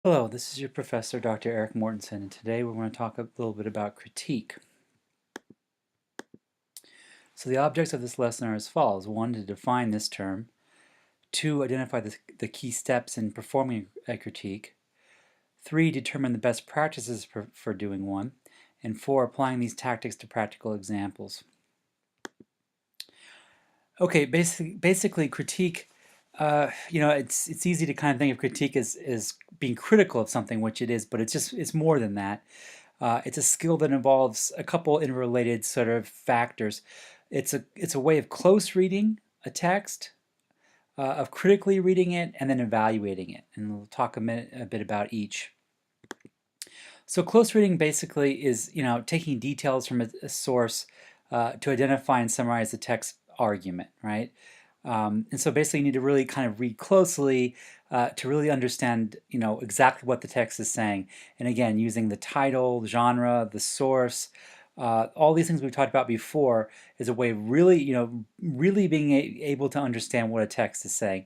Hello, this is your professor, Dr. Eric Mortensen, and today we're going to talk a little bit about critique. So the objects of this lesson are as follows. One, to define this term. Two, identify the key steps in performing a critique. Three, determine the best practices for doing one. And four, applying these tactics to practical examples. Okay, basically critique, it's easy to kind of think of critique as being critical of something, which it is, but it's more than that. It's a skill that involves a couple interrelated sort of factors. It's a way of close reading a text, of critically reading it, and then evaluating it. And we'll talk a bit about each. So close reading basically is taking details from a source to identify and summarize the text argument, right? And so basically you need to really kind of read closely to really understand, exactly what the text is saying. And again, using the title, genre, the source, all these things we've talked about before is a way of really, really being able to understand what a text is saying.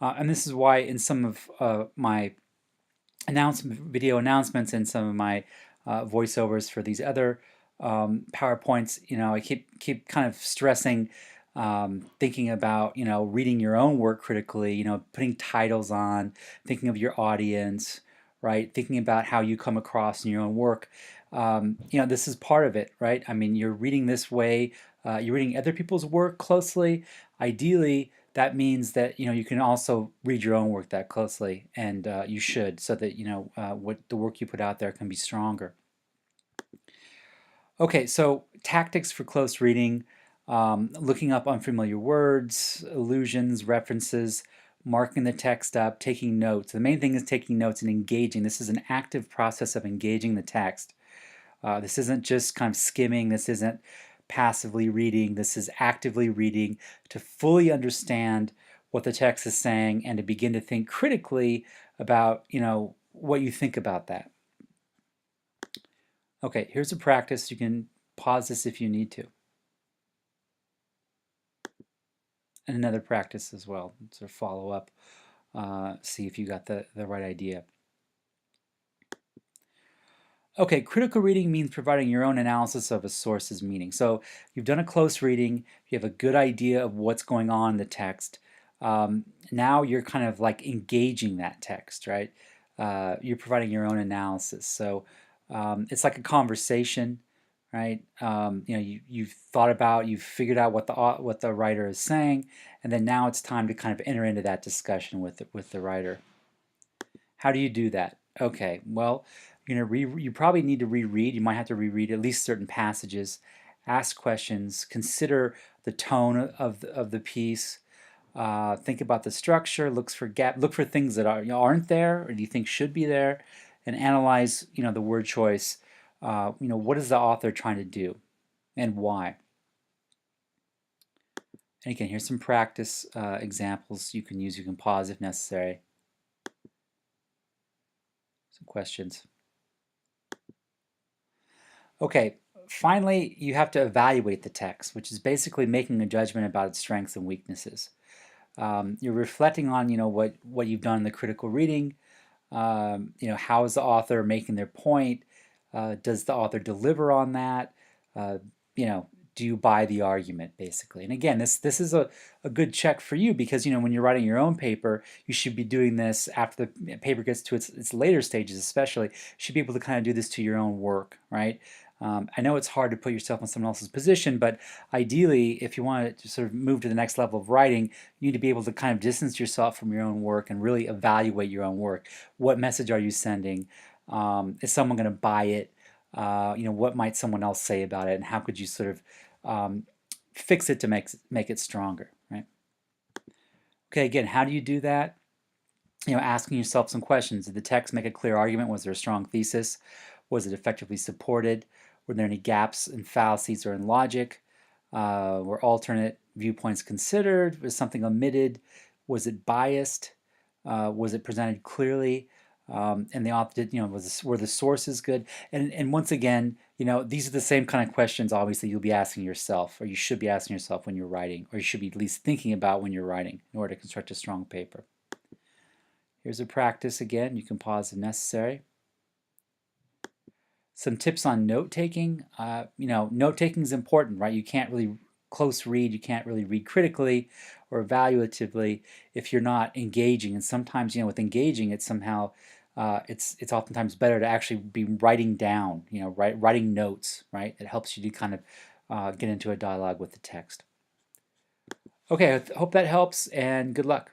And this is why in some of my video announcements and some of my voiceovers for these other PowerPoints, I keep kind of stressing thinking about, reading your own work critically, putting titles on, thinking of your audience, right? Thinking about how you come across in your own work. This is part of it, right? I mean, you're reading this way, you're reading other people's work closely. Ideally, that means that you can also read your own work that closely, and you should, so that what the work you put out there can be stronger. Okay, so tactics for close reading, looking up unfamiliar words, allusions, references, marking the text up, taking notes. The main thing is taking notes and engaging. This is an active process of engaging the text. This isn't just kind of skimming. This isn't passively reading. This is actively reading to fully understand what the text is saying and to begin to think critically about, what you think about that. Okay, here's a practice. You can pause this if you need to. And another practice as well, sort of follow up, see if you got the right idea. Okay, critical reading means providing your own analysis of a source's meaning. So you've done a close reading, you have a good idea of what's going on in the text. Now you're kind of like engaging that text, right? You're providing your own analysis. So it's like a conversation, right? You've thought about, you've figured out what the writer is saying, and then now it's time to kind of enter into that discussion with the writer. How do you do that? Okay, well, you probably need to reread. You might have to reread at least certain passages, ask questions, consider the tone of the piece, think about the structure, look for things that aren't there or do you think should be there, and analyze the word choice. What is the author trying to do, and why? And again, here's some practice examples you can use. You can pause if necessary. Some questions. Okay, finally, you have to evaluate the text, which is basically making a judgment about its strengths and weaknesses. You're reflecting on, what you've done in the critical reading. How is the author making their point? Does the author deliver on that? Uh, you know, do you buy the argument, basically? And again, this is a good check for you because, when you're writing your own paper, you should be doing this after the paper gets to its later stages, especially. You should be able to kind of do this to your own work, right? I know it's hard to put yourself in someone else's position, but ideally, if you want to sort of move to the next level of writing, you need to be able to kind of distance yourself from your own work and really evaluate your own work. What message are you sending? Is someone going to buy it? What might someone else say about it, and how could you sort of fix it to make it stronger, right? Okay, again, how do you do that? Asking yourself some questions. Did the text make a clear argument? Was there a strong thesis? Was it effectively supported? Were there any gaps in fallacies or in logic? Were alternate viewpoints considered? Was something omitted? Was it biased? Was it presented clearly? And the author did, were the sources good? And once again, these are the same kind of questions, obviously, you'll be asking yourself, or you should be asking yourself when you're writing, or you should be at least thinking about when you're writing in order to construct a strong paper. Here's a practice again. You can pause if necessary. Some tips on note taking. Note taking is important, right? You can't really close read, you can't really read critically or evaluatively if you're not engaging. And sometimes, with engaging, it's somehow it's oftentimes better to actually be writing down, writing notes, right? It helps you to kind of get into a dialogue with the text. Okay, I hope that helps, and good luck.